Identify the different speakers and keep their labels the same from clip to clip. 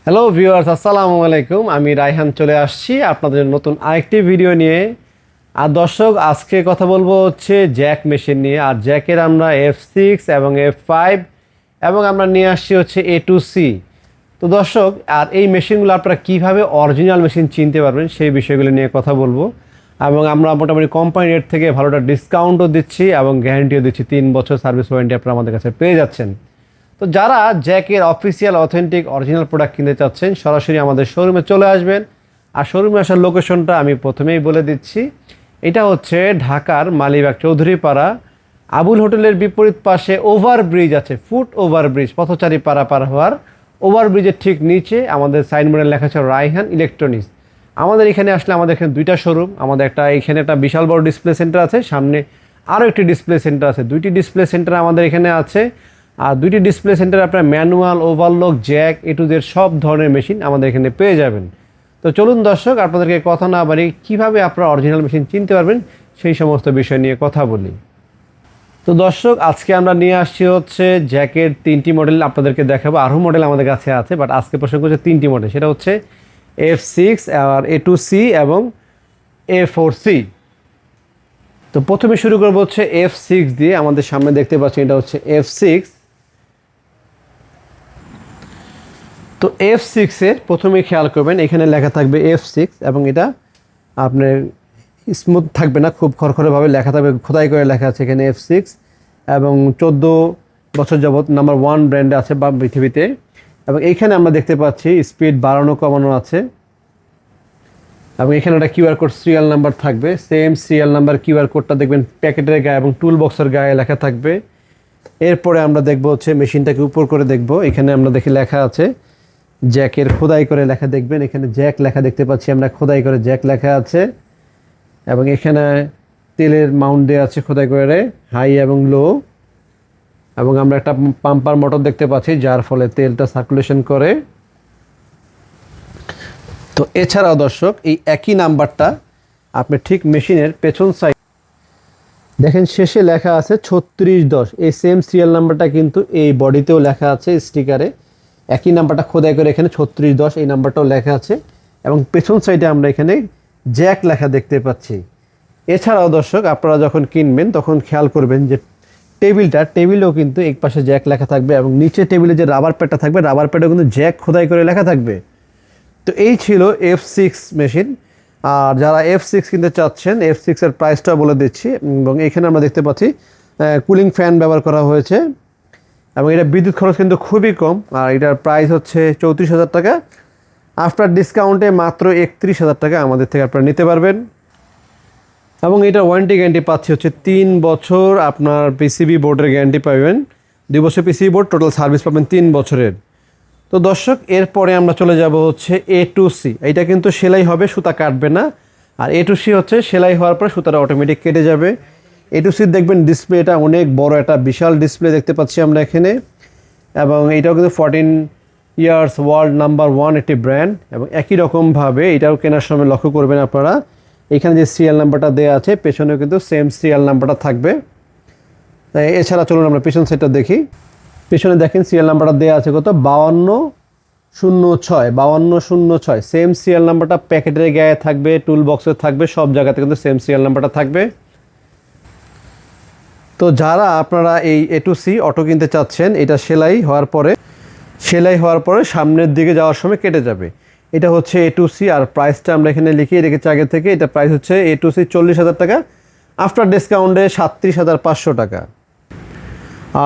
Speaker 1: Hello viewers, আসসালামু আলাইকুম। আমি রায়হান চলে আসছি আপনাদের নতুন আরেকটি ভিডিও নিয়ে। আর দর্শক, আজকে কথা বলবো হচ্ছে জ্যাক মেশিন নিয়ে। আর জ্যাকের আমরা F6 এবং F5 এবং আমরা নিয়ে আসছি হচ্ছে A2C। তো দর্শক, আর এই মেশিনগুলো আপনারা কীভাবে অরিজিনাল মেশিন চিনতে পারবেন সেই বিষয়গুলো নিয়ে কথা বলবো। এবং আমরা মোটামুটি কোম্পানি রেট থেকে ভালোটা ডিসকাউন্টও দিচ্ছি এবং গ্যারান্টিও দিচ্ছি। 3 বছর সার্ভিস ওয়ারেন্টি আপনারা আমাদের কাছে পেয়ে যাচ্ছেন। তো যারা জ্যাকের অফিসিয়াল অথেন্টিক অরিজিনাল প্রোডাক্ট কিনতে চাচ্ছেন, সরাসরি আমাদের শোরুমে চলে আসবেন। আর শোরুমে আসার লোকেশনটা আমি প্রথমেই বলে দিচ্ছি। এটা হচ্ছে ঢাকার মালিবাগ চৌধুরীপাড়া আবুল হোটেলের বিপরীত পাশে ওভারব্রিজ আছে, ফুট ওভারব্রিজ, পথচারী পারাপার হওয়ার ওভারব্রিজের ঠিক নিচে আমাদের সাইনবোর্ডে লেখা আছে রায়হান ইলেকট্রনিক্স। আমাদের এখানে আসলে আমাদের এখানে দুইটা শোরুম। আমাদের এখানে একটা বিশাল বড় ডিসপ্লে সেন্টার আছে, সামনে আরও একটি ডিসপ্লে সেন্টার আছে। দুইটি ডিসপ্লে সেন্টার আমাদের এখানে আছে। আর দুইটি ডিসপ্লে সেন্টারে আপনার manual, overlock, Jack, A to Z সব ধরনের মেশিন আমাদের এখানে পেয়ে যাবেন। তো চলুন দর্শক, আপনাদেরকে কথা না বাড়ি কীভাবে আপনারা অরিজিনাল মেশিন চিনতে পারবেন সেই সমস্ত বিষয় নিয়ে কথা বলি। তো দর্শক, আজকে আমরা নিয়ে আসছি হচ্ছে জ্যাকের 3টি মডেল আপনাদেরকে দেখাবো। আরও মডেল আমাদের কাছে আছে, বাট আজকে প্রসঙ্গ হচ্ছে 3টি মডেল। সেটা হচ্ছে F6 আর A2C এবং A4C। তো প্রথমে শুরু করবো হচ্ছে F6 দিয়ে। আমাদের সামনে দেখতে পাচ্ছেন এটা হচ্ছে F6। তো F6-এর প্রথমে খেয়াল করবেন, এখানে লেখা থাকবে F6 এবং এটা আপনার স্মুথ থাকবে না, খুব খড়খড়েভাবে লেখা থাকবে, খোদাই করে লেখা আছে এখানে F6। এবং 14 বছর যাবত নাম্বার 1 ব্র্যান্ডে আছে বা পৃথিবীতে। এবং এইখানে আমরা দেখতে পাচ্ছি স্পিড বাড়ানো কমানো আছে। এবং এখানে একটা কিউআর কোড সিরিয়াল নাম্বার থাকবে, সেম সিরিয়াল নাম্বার কিউআর কোডটা দেখবেন প্যাকেটের গায়ে এবং টুল বক্সের গায়ে লেখা থাকবে। এরপরে আমরা দেখব হচ্ছে মেশিনটাকে উপর করে দেখব। এখানে আমরা দেখি লেখা আছে জ্যাকের, খোদাই করে লেখা দেখবেন। এখানে জ্যাক লেখা দেখতে পাচ্ছি আমরা, খোদাই করে জ্যাক লেখা আছে। এবং এখানে তেলের মাউন্ট দেওয়া আছে খোদাই করে, হাই এবং লো। এবং আমরা একটা পাম্পার মোটর দেখতে পাচ্ছি, যার ফলে তেলটা সার্কুলেশন করে। তো এছাড়াও দর্শক, এই একই নাম্বারটা আপনি ঠিক মেশিনের পেছন সাইড দেখেন, শেষে লেখা আছে 3610। এই সেম সিরিয়াল নাম্বারটা কিন্তু এই বডিতেও লেখা আছে স্টিকারে। একই নাম্বারটা খোদাই করে এখানে 3610 এই নাম্বারটাও লেখা আছে। এবং পেছন সাইডে আমরা এখানে জ্যাক লেখা দেখতে পাচ্ছি। এছাড়াও দর্শক, আপনারা যখন কিনবেন তখন খেয়াল করবেন যে টেবিলেও কিন্তু এক পাশে জ্যাক লেখা থাকবে এবং নিচে টেবিলে যে রাবার প্যাডটা থাকবে, রাবার প্যাডেও কিন্তু জ্যাক খোদাই করে লেখা থাকবে। তো এই ছিল F6 মেশিন। আর যারা F6 কিনতে চাচ্ছেন, F6-এর প্রাইসটা বলে দিচ্ছি। এবং এখানে আমরা দেখতে পাচ্ছি কুলিং ফ্যান ব্যবহার করা হয়েছে এবং এটা বিদ্যুৎ খরচ কিন্তু খুবই কম। আর এটার প্রাইস হচ্ছে 34,000 টাকা। আফটার ডিসকাউন্টে মাত্র 31,000 টাকা আমাদের থেকে আপনারা নিতে পারবেন। এবং এটা ওয়ারেন্টি গ্যারান্টি পাচ্ছি হচ্ছে 3 বছর। আপনার পিসিবি বোর্ডের গ্যারান্টি পাবেন, 2 বছর পিসিবি বোর্ড, টোটাল সার্ভিস পাবেন 3 বছরের। তো দর্শক, এরপরে আমরা চলে যাব হচ্ছে A2C। এইটা কিন্তু সেলাই হবে, সুতা কাটবে না। আর A2C হচ্ছে সেলাই হওয়ার পর সুতাটা অটোমেটিক কেটে যাবে। A2C দেখবেন ডিসপ্লেটা অনেক বড়, একটা বিশাল ডিসপ্লে দেখতে পাচ্ছি আমরা এখানে। এবং এটাও কিন্তু 14 ইয়ার্স ওয়ার্ল্ড নাম্বার 1 একটি ব্র্যান্ড। এবং একই রকমভাবে এটাও কেনার সময় লক্ষ্য করবেন আপনারা, এখানে যে সিরিয়াল নাম্বারটা দেওয়া আছে পেছনেও কিন্তু সেম সিরিয়াল নাম্বারটা থাকবে। এছাড়া চলুন আমরা পেছন সাইডটা দেখি। পেছনে দেখেন সিরিয়াল নাম্বারটা দেওয়া আছে কত, 5206 সেম সিরিয়াল নাম্বারটা প্যাকেটের গায়ে থাকবে, টুল বক্সে থাকবে, সব জায়গাতে কিন্তু সেম সিরিয়াল নাম্বারটা থাকবে। তো যারা আপনারা এই A2C অটো কিনতে চাচ্ছেন, এটা সেলাই হওয়ার পরে সামনের দিকে যাওয়ার সময় কেটে যাবে। এটা হচ্ছে A2C। আর প্রাইসটা আমরা এখানে লিখিয়ে রেখেছি আগে থেকে। এটা প্রাইস হচ্ছে A2C 40,000 টাকা, আফটার ডিসকাউন্টে 37,500 টাকা।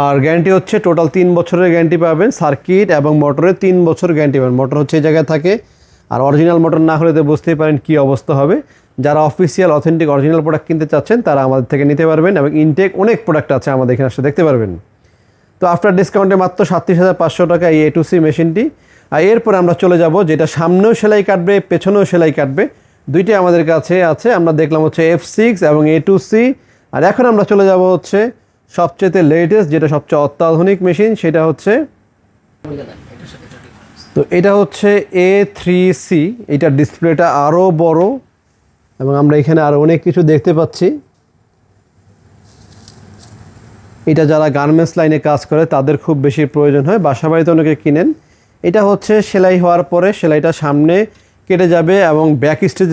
Speaker 1: আর গ্যারান্টি হচ্ছে টোটাল 3 বছরের গ্যারান্টি পাবেন। সার্কিট এবং মোটরে 3 বছর গ্যারান্টি পাবেন। মোটর হচ্ছে এই জায়গায় থাকে। আর অরিজিনাল মোটর না হলে তো বুঝতেই পারেন কী অবস্থা হবে। যারা অফিসিয়াল অথেন্টিক অরিজিনাল প্রোডাক্ট কিনতে চাচ্ছেন তারা আমাদের থেকে নিতে পারবেন। এবং ইনটেক অনেক প্রোডাক্ট আছে আমাদের এখানে আসলে দেখতে পারবেন। তো আফটার ডিসকাউন্টে মাত্র 37,500 টাকা এই A2C মেশিনটি। আর এরপরে আমরা চলে যাব যেটা সামনেও সেলাই কাটবে, পেছনেও সেলাই কাটবে, দুইটাই আমাদের কাছে আছে। আমরা দেখলাম হচ্ছে F6 এবং A2C। আর এখন আমরা চলে যাব হচ্ছে সবচেয়ে লেটেস্ট, যেটা সবচেয়ে অত্যাধুনিক মেশিন, সেটা হচ্ছে তো এটা হচ্ছে A3C। এটার ডিসপ্লেটা আরও বড় এবং আমরা এখানে আরও অনেক কিছু দেখতে পাচ্ছি। এটা যারা গার্মেন্টস লাইনে কাজ করে তাদের খুব বেশি প্রয়োজন হয়, বাসা বাড়িতে অনেকে কিনেন। এটা হচ্ছে সেলাই হওয়ার পরে সেলাইটা সামনে কেটে যাবে এবং ব্যাক স্টিচ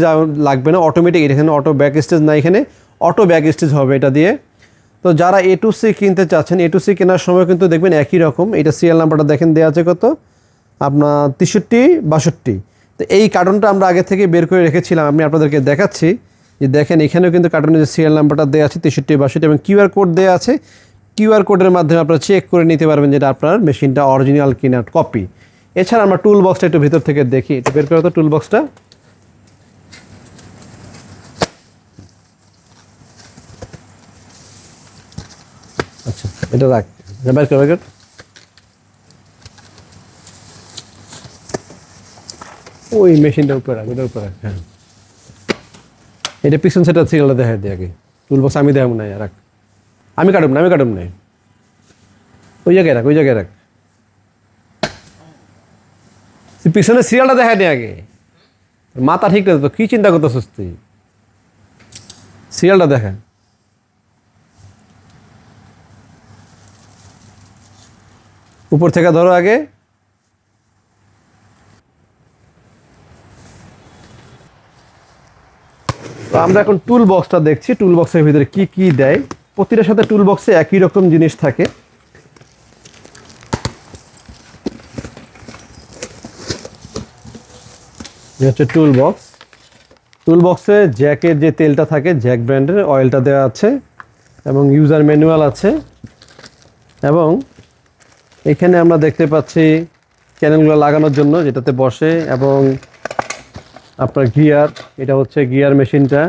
Speaker 1: লাগবে না, অটোমেটিক। এখানে অটো ব্যাক স্টিচ না, এখানে অটো ব্যাক স্টিচ হবে এটা দিয়ে। তো যারা এ টু সি কিনতে চাচ্ছেন, এ টু সি কেনার সময় কিন্তু দেখবেন একই রকম। এটা সিরিয়াল নাম্বারটা দেখেন দেওয়া আছে কত, আপনার 63-62। তো এই কার্টনটা আমরা আগে থেকে বের করে রেখেছিলাম, আমি আপনাদেরকে দেখাচ্ছি যে দেখেন এখানেও কিন্তু কার্টনের যে সিরিয়াল নাম্বারটা দেওয়া আছে 63-62 এবং কিউআর কোড দেওয়া আছে। কিউআর কোডের মাধ্যমে আপনারা চেক করে নিতে পারবেন যেটা আপনার মেশিনটা অরিজিনাল কিনা কপি। এছাড়া আমরা টুল বক্সটা একটু ভিতর থেকে দেখি, এটা বের করে তো টুল বক্সটা। আচ্ছা এটা রাখ, বের কর বের কর। ওই মেশিনটা উপরে রাখ, ওটার উপরে রাখ। হ্যাঁ এটা পিছন সেটা সিরিয়ালটা দেখা দিয়ে আগে। টুল বক্স আমি দেখাবো না, রাখ। আমি কাটুম না ওই জায়গায় রাখ, ওই জায়গায় রাখ। পিছনে সিরিয়ালটা দেখা দিয়ে আগে, মাথা ঠিক না তো কি চিন্তা করতেছিস তুই? সিরিয়ালটা দেখা। উপর থেকে ধরো আগে। তো আমরা এখন টুল বক্সটা দেখছি, টুল বক্সের ভিতরে কি কি দেয়। প্রতিটার সাথে টুল বক্সে একই রকম জিনিস থাকে। হচ্ছে টুল বক্স। টুল বক্সে জ্যাকের যে তেলটা থাকে, জ্যাক ব্র্যান্ডের অয়েলটা দেওয়া আছে এবং ইউজার ম্যানুয়াল আছে। এবং এখানে আমরা দেখতে পাচ্ছি ক্যানেলগুলো লাগানোর জন্য যেটাতে বসে, এবং আপনার গিয়ার, এটা হচ্ছে গিয়ার মেশিনটা,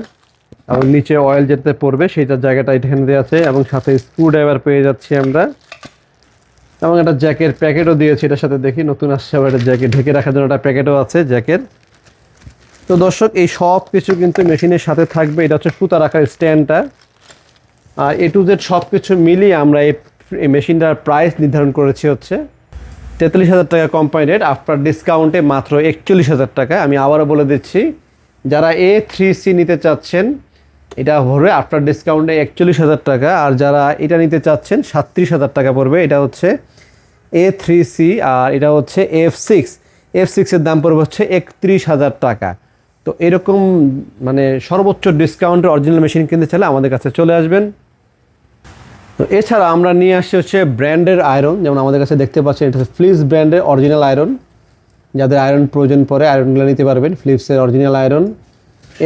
Speaker 1: এবং নিচে অয়েল যেটাতে পড়বে সেটার জায়গাটা এখানে দেওয়া আছে, এবং সাথে স্ক্রু ড্রাইভার পেয়ে যাচ্ছি আমরা, এবং একটা জ্যাকের প্যাকেটও দিয়েছি এটার সাথে। দেখি নতুন আসছে আবার একটা জ্যাকেট ঢেকে রাখার জন্য একটা প্যাকেটও আছে জ্যাকের। তো দর্শক এই সব কিছু কিন্তু মেশিনের সাথে থাকবে। এটা হচ্ছে সুতা রাখার স্ট্যান্ডটা। আর এ টু জেড সব কিছু মিলিয়ে আমরা এই মেশিনটার প্রাইস নির্ধারণ করেছি হচ্ছে 43,000 টাকা কোম্পানি রেট, আফটার ডিসকাউন্টে মাত্র 41,000 টাকা। আমি আবারও বলে দিচ্ছি, যারা A3C নিতে চাচ্ছেন এটা ভরবে আফটার ডিসকাউন্টে 41,000 টাকা, আর যারা এটা নিতে চাচ্ছেন 37,000 টাকা পড়বে। এটা হচ্ছে A3C, আর এটা হচ্ছে F6 এর দাম পড়বে হচ্ছে 31,000 টাকা। তো এরকম মানে সর্বোচ্চ ডিসকাউন্টের অরিজিনাল মেশিন কিনতে চাইলে আমাদের কাছে চলে আসবেন। তো এছাড়া আমরা নিয়ে আসছি হচ্ছে ব্র্যান্ডের আয়রন, যেমন আমাদের কাছে দেখতে পাচ্ছেন এটা হচ্ছে ফিলিপস ব্র্যান্ডের অরিজিনাল আয়রন। যাদের আয়রন প্রয়োজন পড়ে আয়রনগুলো নিতে পারবেন, ফিলিপসের অরিজিনাল আয়রন।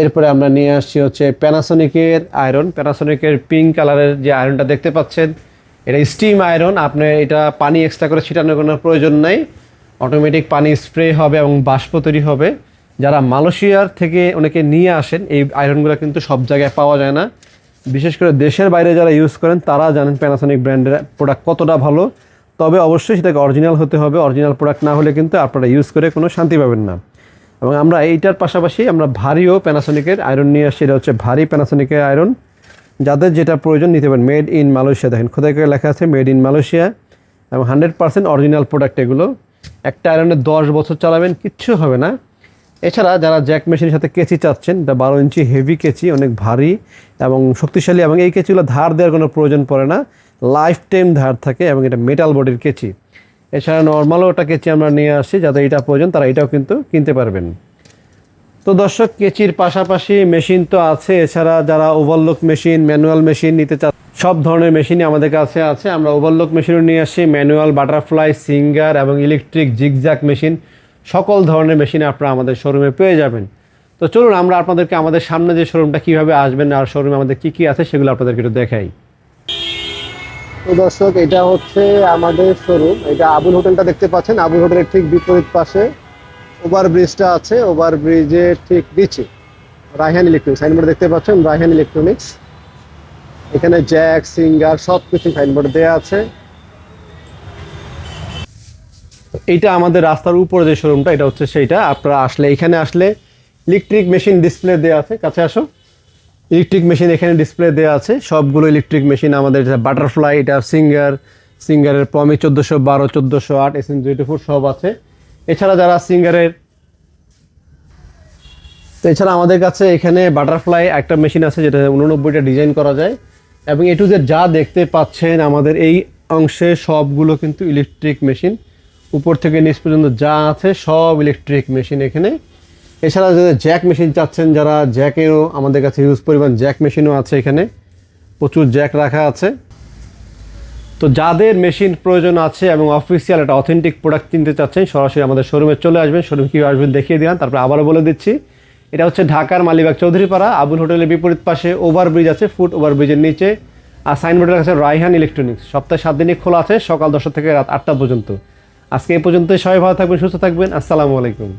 Speaker 1: এরপরে আমরা নিয়ে আসছি হচ্ছে প্যানাসোনিকের আয়রন। প্যানাসোনিকের পিঙ্ক কালারের যে আয়রনটা দেখতে পাচ্ছেন এটা স্টিম আয়রন। আপনি এটা পানি এক্সট্রা করে ছিটানোর কোনো প্রয়োজন নেই, অটোমেটিক পানি স্প্রে হবে এবং বাষ্প তৈরি হবে। যারা মালয়েশিয়ার থেকে অনেকে নিয়ে আসেন, এই আয়রনগুলো কিন্তু সব জায়গায় পাওয়া যায় না, বিশেষ করে দেশের বাইরে যারা ইউজ করেন তারা জানেন প্যানাসোনিক ব্র্যান্ডের প্রোডাক্ট কতটা ভালো। তবে অবশ্যই সেটাকে অরিজিনাল হতে হবে, অরিজিনাল প্রোডাক্ট না হলে কিন্তু আপনারা ইউজ করে কোনো শান্তি পাবেন না। এবং আমরা এইটার পাশাপাশি আমরা ভারীও প্যানাসোনিকের আয়রন নিয়ে আসছি। এটা হচ্ছে ভারী প্যানাসোনিকের আয়রন, যাদের যেটা প্রয়োজন নিতে পারেন। মেড ইন মালয়েশিয়া, দেখেন খোদাই করে লেখা আছে মেড ইন মালয়েশিয়া, এবং 100% অরিজিনাল প্রোডাক্ট এগুলো। একটা আয়রনে 10 বছর চালাবেন, কিচ্ছু হবে না। এছাড়া যারা জ্যাক মেশিনের সাথে কেচি চাচ্ছেন, এটা 12 ইঞ্চি হেভি কেচি, অনেক ভারী এবং শক্তিশালী, এবং এই কেচিগুলো ধার দেওয়ার কোনো প্রয়োজন পড়ে না, লাইফ টাইম ধার থাকে, এবং এটা মেটাল বডির কেচি। এছাড়া নর্মালও একটা কেচি আমরা নিয়ে আসছি, যাদের এটা প্রয়োজন তারা এটাও কিন্তু কিনতে পারবেন। তো দর্শক কেচির পাশাপাশি মেশিন তো আছে, এছাড়া যারা ওভারলক মেশিন, ম্যানুয়াল মেশিন নিতে চান, সব ধরনের মেশিনই আমাদের কাছে আছে। আমরা ওভারলক মেশিনও নিয়ে আসছি, ম্যানুয়াল, বাটারফ্লাই, সিঙ্গার এবং ইলেকট্রিক জিগজ্যাগ মেশিন, সকল ধরনের মেশিন আপনারা আমাদের শোরুমে পেয়ে যাবেন। তো চলুন আমরা আপনাদেরকে আমাদের সামনে যে শোরুমটা কীভাবে আসবেন আর শোরুমে আমাদের কী কী আছে সেগুলো আপনাদেরকে একটু দেখাই। তো দর্শক এটা হচ্ছে আমাদের শোরুম। এটা আবুল হোটেলটা দেখতে পাচ্ছেন, আবুল হোটেলের ঠিক বিপরীত পাশে ওভারব্রিজটা আছে, ওভারব্রিজের ঠিক নিচে রায়হান ইলেকট্রনিক্স সাইনবোর্ড দেখতে পাচ্ছেন, রায়হান ইলেকট্রনিক্স। এখানে জ্যাক, সিঙ্গার সব কিছু সাইনবোর্ড দেওয়া আছে। এইটা আমাদের রাস্তার উপরে যে শোরুমটা, এটা হচ্ছে সেইটা। আপনারা আসলে এখানে আসলে ইলেকট্রিক মেশিন ডিসপ্লে দেওয়া আছে, কাছে আসো। ইলেকট্রিক মেশিন এখানে ডিসপ্লে দেওয়া আছে, সবগুলো ইলেকট্রিক মেশিন আমাদের। বাটারফ্লাই, এটা সিঙ্গারের প্রমি 1412, 1408, SN04 সব আছে। এছাড়া যারা সিঙ্গারের, তো এছাড়া আমাদের কাছে এখানে বাটারফ্লাই একটা মেশিন আছে যেটা 89টা ডিজাইন করা যায়, এবং এ টু জেড যা দেখতে পাচ্ছেন আমাদের এই অংশে সবগুলো কিন্তু ইলেকট্রিক মেশিন। উপর থেকে নিচ পর্যন্ত যা আছে সব ইলেকট্রিক মেশিন এখানে। এছাড়া যারা জ্যাক মেশিন চাচ্ছেন, যারা জ্যাকেরও আমাদের কাছে হিউজ পরিমাণ জ্যাক মেশিনও আছে, এখানে প্রচুর জ্যাক রাখা আছে। তো যাদের মেশিন প্রয়োজন আছে এবং অফিসিয়াল একটা অথেন্টিক প্রোডাক্ট কিনতে চাচ্ছেন, সরাসরি আমাদের শোরুমে চলে আসবেন। শোরুমে কীভাবে আসবেন দেখিয়ে দিলাম, তারপরে আবারও বলে দিচ্ছি। এটা হচ্ছে ঢাকার মালিবাগ চৌধুরীপাড়া, আবুল হোটেলের বিপরীত পাশে ওভারব্রিজ আছে, ফুট ওভারব্রিজের নিচে। আর সাইনবোর্ডের কাছে রায়হান ইলেকট্রনিক্স। সপ্তাহে 7 দিনই খোলা আছে, সকাল 10টা থেকে রাত 8টা পর্যন্ত। আজকে এই পর্যন্ত। সবাই ভালো থাকবেন, সুস্থ থাকবেন। আসসালামু আলাইকুম।